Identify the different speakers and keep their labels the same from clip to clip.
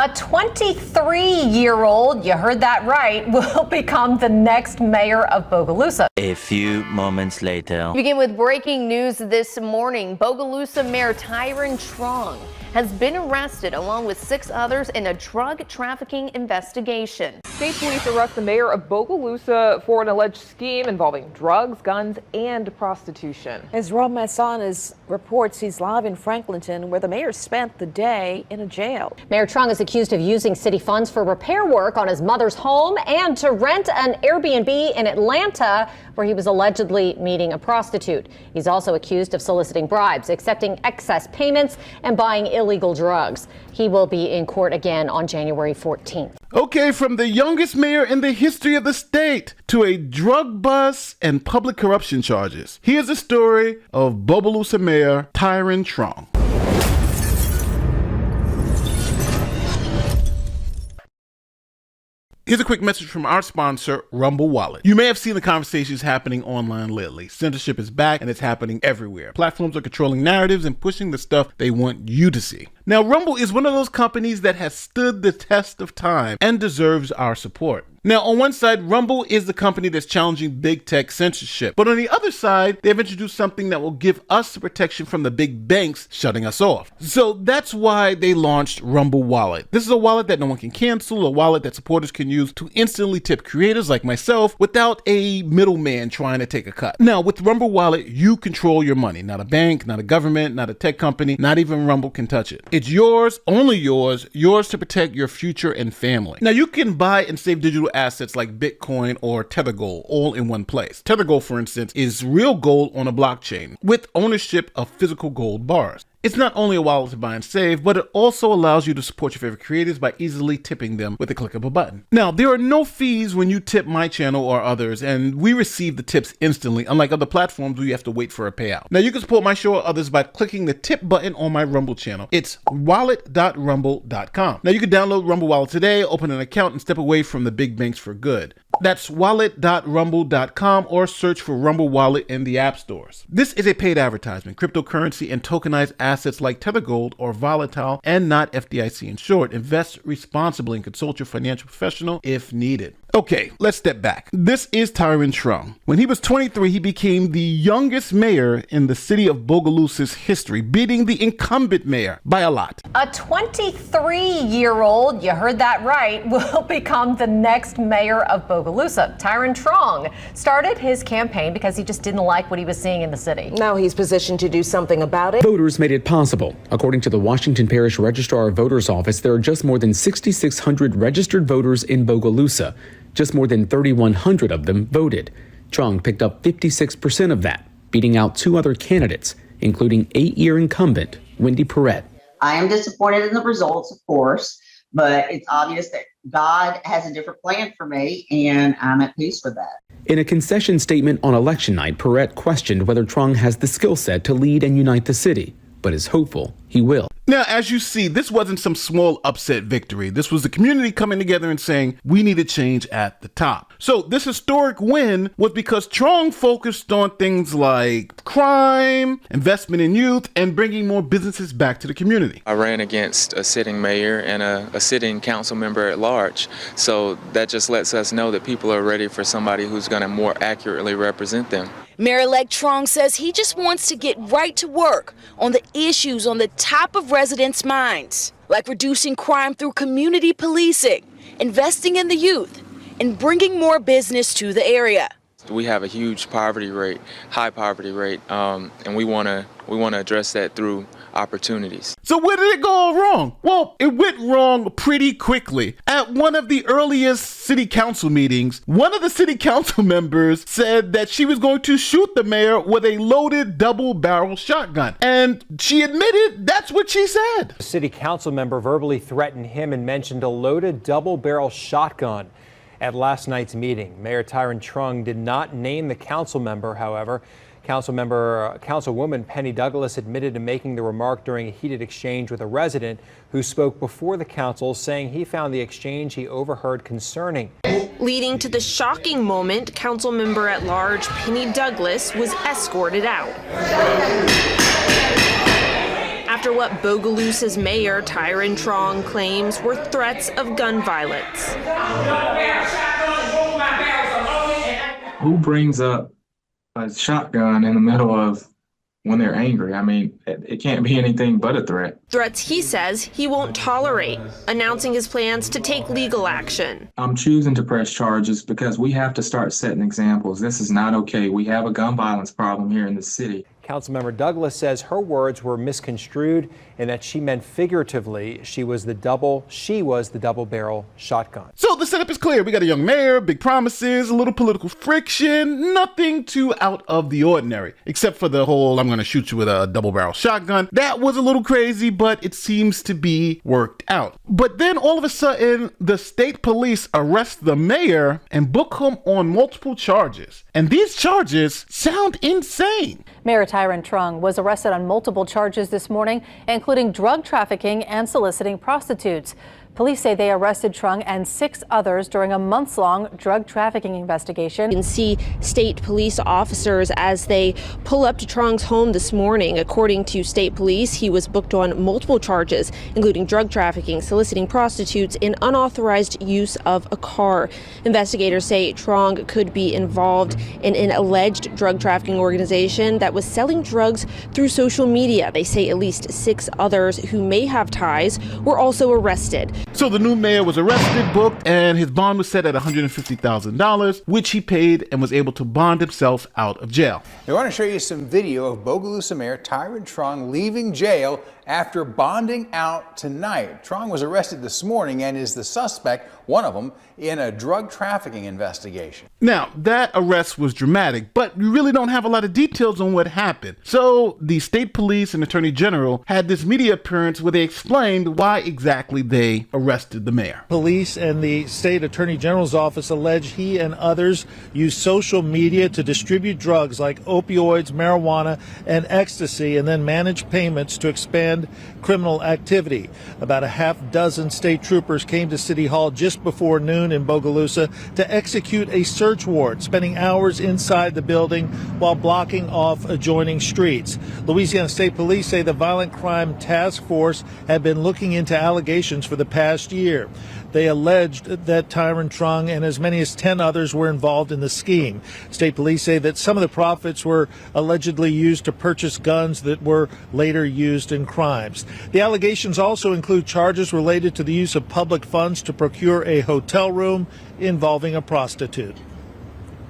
Speaker 1: A 23-year-old, you heard that right, will become the next mayor of Bogalusa.
Speaker 2: A few moments later.
Speaker 3: We begin with breaking news this morning. Bogalusa Mayor Tyron Trong has been arrested along with 6 others in a drug trafficking investigation.
Speaker 4: State police arrest the mayor of Bogalusa for an alleged scheme involving drugs, guns, and prostitution.
Speaker 5: As Rob Masson reports, he's live in Franklinton, where the mayor spent the day in a jail.
Speaker 1: Mayor Trong is accused of using city funds for repair work on his mother's home and to rent an Airbnb in Atlanta, where he was allegedly meeting a prostitute. He's also accused of soliciting bribes, accepting excess payments, and buying illegal drugs. He will be in court again on January 14th.
Speaker 6: Okay, from the youngest mayor in the history of the state to a drug bust and public corruption charges. Here's the story of Bogalusa Mayor Tyron Trong. Here's a quick message from our sponsor, Rumble Wallet. You may have seen the conversations happening online lately. Censorship is back and it's happening everywhere. Platforms are controlling narratives and pushing the stuff they want you to see. Now, Rumble is one of those companies that has stood the test of time and deserves our support. Now, on one side, Rumble is the company that's challenging big tech censorship. But on the other side, they've introduced something that will give us the protection from the big banks shutting us off. So that's why they launched Rumble Wallet. This is a wallet that no one can cancel, a wallet that supporters can use to instantly tip creators like myself without a middleman trying to take a cut. Now, with Rumble Wallet, you control your money. Not a bank, not a government, not a tech company, not even Rumble can touch it. It's yours, only yours to protect your future and family. Now, you can buy and save digital assets like Bitcoin or Tether Gold all in one place. Tether Gold, for instance, is real gold on a blockchain with ownership of physical gold bars. It's not only a wallet to buy and save, but it also allows you to support your favorite creators by easily tipping them with a click of a button. Now, there are no fees when you tip my channel or others, and we receive the tips instantly, unlike other platforms where you have to wait for a payout. Now, you can support my show or others by clicking the tip button on my Rumble channel. It's wallet.rumble.com. Now, you can download Rumble Wallet today, open an account, and step away from the big banks for good. That's wallet.rumble.com or search for Rumble Wallet in the app stores. This is a paid advertisement. Cryptocurrency and tokenized assets like Tether Gold are volatile and not FDIC insured. Invest responsibly and consult your financial professional if needed. Okay, let's step back. This is Tyron Trong. When he was 23, he became the youngest mayor in the city of Bogalusa's history, beating the incumbent mayor by a lot.
Speaker 1: A 23-year-old, you heard that right, will become the next mayor of Bogalusa. Tyron Trong started his campaign because he just didn't like what he was seeing in the city.
Speaker 5: Now he's positioned to do something about it.
Speaker 7: Voters made it possible. According to the Washington Parish Registrar of Voters Office, there are just more than 6,600 registered voters in Bogalusa. Just more than 3,100 of them voted. Trong picked up 56% of that, beating out 2 other candidates, including 8-year incumbent Wendy Perrette.
Speaker 8: I am disappointed in the results, of course, but it's obvious that God has a different plan for me, and I'm at peace with that.
Speaker 7: In a concession statement on election night, Perrette questioned whether Trong has the skill set to lead and unite the city, but is hopeful he will.
Speaker 6: Now, as you see, this wasn't some small upset victory. This was the community coming together and saying, we need a change at the top. So this historic win was because Trong focused on things like crime, investment in youth, and bringing more businesses back to the community.
Speaker 9: I ran against a sitting mayor and a sitting council member at large. So that just lets us know that people are ready for somebody who's going to more accurately represent them.
Speaker 10: Mayor-elect Trong says he just wants to get right to work on the issues on the top of residents' minds, like reducing crime through community policing, investing in the youth, and bringing more business to the area.
Speaker 9: We have a huge poverty rate, high poverty rate, and we want to address that through opportunities.
Speaker 6: So where did it go all wrong? Well, it went wrong pretty quickly. At one of the earliest city council meetings, one of the city council members said that she was going to shoot the mayor with a loaded double-barrel shotgun. And she admitted that's what she said.
Speaker 11: A city council member verbally threatened him and mentioned a loaded double-barrel shotgun. At last night's meeting, Mayor Tyron Trong did not name the council member, however. Councilwoman Penny Douglas admitted to making the remark during a heated exchange with a resident who spoke before the council, saying he found the exchange he overheard concerning.
Speaker 12: Leading to the shocking moment, council member at large Penny Douglas was escorted out. after what Bogalusa's mayor, Tyron Trong, claims were threats of gun violence.
Speaker 13: Who brings up a shotgun in the middle of when they're angry? I mean, it can't be anything but a threat.
Speaker 12: Threats he says he won't tolerate, announcing his plans to take legal action.
Speaker 13: I'm choosing to press charges because we have to start setting examples. This is not okay. We have a gun violence problem here in the city.
Speaker 11: Councilmember Douglas says her words were misconstrued and that she meant figuratively she was the double barrel shotgun.
Speaker 6: So the setup is clear. We got a young mayor, big promises, a little political friction, nothing too out of the ordinary, except for the whole I'm going to shoot you with a double barrel shotgun. That was a little crazy, but it seems to be worked out. But then all of a sudden, the state police arrest the mayor and book him on multiple charges. And these charges sound insane.
Speaker 14: Mayor Tyron Trong was arrested on multiple charges this morning, including drug trafficking and soliciting prostitutes. Police say they arrested Trong and 6 others during a months-long drug trafficking investigation.
Speaker 12: You can see state police officers as they pull up to Trong's home this morning. According to state police, he was booked on multiple charges, including drug trafficking, soliciting prostitutes, and unauthorized use of a car. Investigators say Trong could be involved in an alleged drug trafficking organization that was selling drugs through social media. They say at least 6 others who may have ties were also arrested.
Speaker 6: So the new mayor was arrested, booked, and his bond was set at $150,000, which he paid and was able to bond himself out of jail.
Speaker 15: I want to show you some video of Bogalusa Mayor Tyron Trong leaving jail after bonding out tonight. Trong was arrested this morning and is the suspect, one of them, in a drug trafficking investigation.
Speaker 6: Now, that arrest was dramatic, but we really don't have a lot of details on what happened. So the state police and attorney general had this media appearance where they explained why exactly they arrested the mayor.
Speaker 16: Police and the state attorney general's office allege he and others used social media to distribute drugs like opioids, marijuana, and ecstasy, and then manage payments to expand criminal activity. About a half-dozen state troopers came to City Hall just before noon in Bogalusa to execute a search warrant, spending hours inside the building while blocking off adjoining streets. Louisiana State Police say the Violent Crime Task Force had been looking into allegations for the past year. They alleged that Tyron Trong and as many as 10 others were involved in the scheme. State police say that some of the profits were allegedly used to purchase guns that were later used in crimes. The allegations also include charges related to the use of public funds to procure a hotel room involving a prostitute.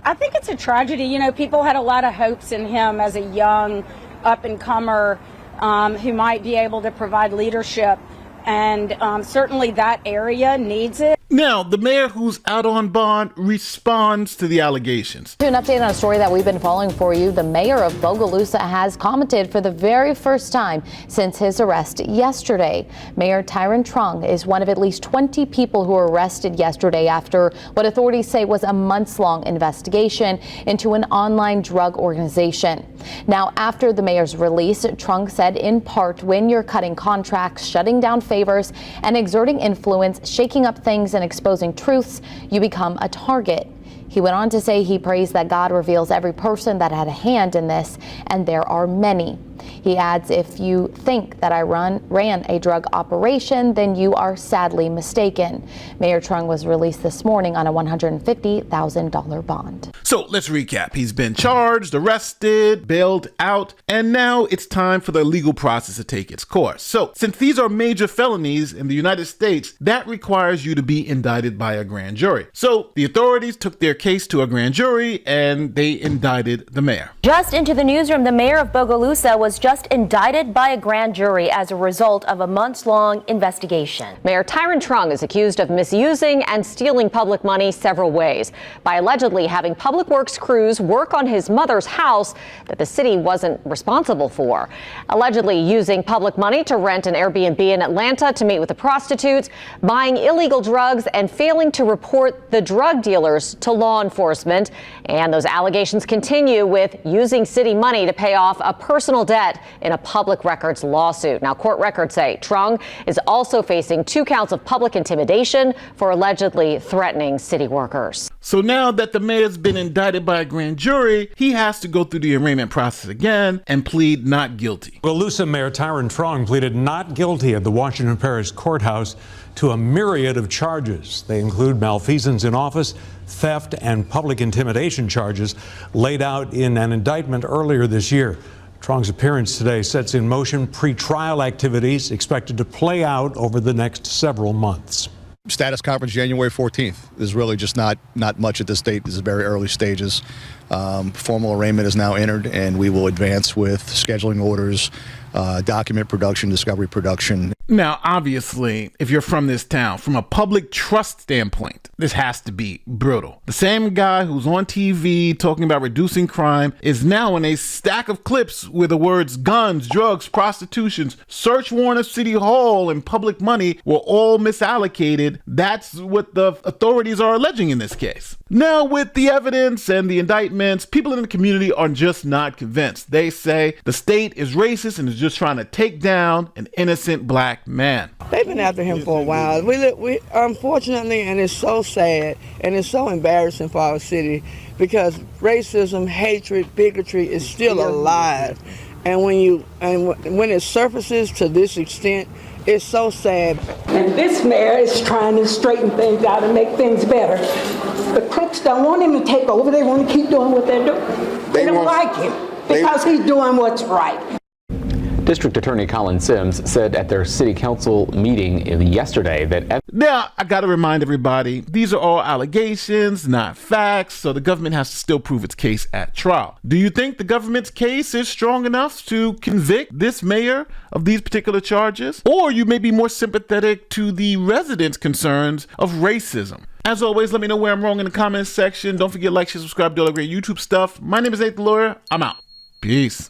Speaker 17: I think it's a tragedy. You know, people had a lot of hopes in him as a young up-and-comer who might be able to provide leadership. And certainly that area needs it.
Speaker 6: Now, the mayor who's out on bond responds to the allegations.
Speaker 18: To an update on a story that we've been following for you, the mayor of Bogalusa has commented for the very first time since his arrest yesterday. Mayor Tyron Trong is one of at least 20 people who were arrested yesterday after what authorities say was a months-long investigation into an online drug organization. Now, after the mayor's release, Trong said in part, when you're cutting contracts, shutting down favors, and exerting influence, shaking up things and exposing truths, you become a target. He went on to say he prays that God reveals every person that had a hand in this, and there are many. He adds, if you think that I ran a drug operation, then you are sadly mistaken. Mayor Trong was released this morning on a $150,000 bond.
Speaker 6: So let's recap. He's been charged, arrested, bailed out, and now it's time for the legal process to take its course. So since these are major felonies in the United States, that requires you to be indicted by a grand jury. So the authorities took their case to a grand jury and they indicted the mayor.
Speaker 19: Just into the newsroom, the mayor of Bogalusa was just indicted by a grand jury as a result of a months-long investigation.
Speaker 1: Mayor Tyron Trong is accused of misusing and stealing public money several ways by allegedly having public works crews work on his mother's house that the city wasn't responsible for, allegedly using public money to rent an Airbnb in Atlanta to meet with the prostitutes, buying illegal drugs, and failing to report the drug dealers to law enforcement. And those allegations continue with using city money to pay off a personal debt debt in a public records lawsuit. Now, court records say Trung is also facing 2 counts of public intimidation for allegedly threatening city workers.
Speaker 6: So now that the mayor's been indicted by a grand jury, he has to go through the arraignment process again and plead not guilty.
Speaker 20: Bogalusa Mayor Tyron Trung pleaded not guilty at the Washington Parish Courthouse to a myriad of charges. They include malfeasance in office, theft, and public intimidation charges laid out in an indictment earlier this year. Trung's appearance today sets in motion pre-trial activities expected to play out over the next several months.
Speaker 21: Status conference January 14th. There's really just not much at this date. This is very early stages. Formal arraignment is now entered, and we will advance with scheduling orders, document production, discovery production.
Speaker 6: Now, obviously, if you're from this town, from a public trust standpoint, this has to be brutal. The same guy who's on TV talking about reducing crime is now in a stack of clips where the words guns, drugs, prostitutions, search warrant of City Hall, and public money were all misallocated. That's what the authorities are alleging in this case. Now, with the evidence and the indictments, people in the community are just not convinced. They say the state is racist and is just trying to take down an innocent black man.
Speaker 22: They've been after him for a while. We unfortunately, and it's so sad and it's so embarrassing for our city because racism, hatred, bigotry is still alive. And when it surfaces to this extent, it's so sad.
Speaker 23: And this mayor is trying to straighten things out and make things better. The crooks don't want him to take over. They want to keep doing what they're doing. They don't like him because he's doing what's right.
Speaker 7: District Attorney Colin Sims said at their city council meeting yesterday that...
Speaker 6: Now, I gotta remind everybody, these are all allegations, not facts, so the government has to still prove its case at trial. Do you think the government's case is strong enough to convict this mayor of these particular charges? Or you may be more sympathetic to the residents' concerns of racism? As always, let me know where I'm wrong in the comments section. Don't forget to like, share, subscribe, do all that great YouTube stuff. My name is Nate the Lawyer. I'm out. Peace.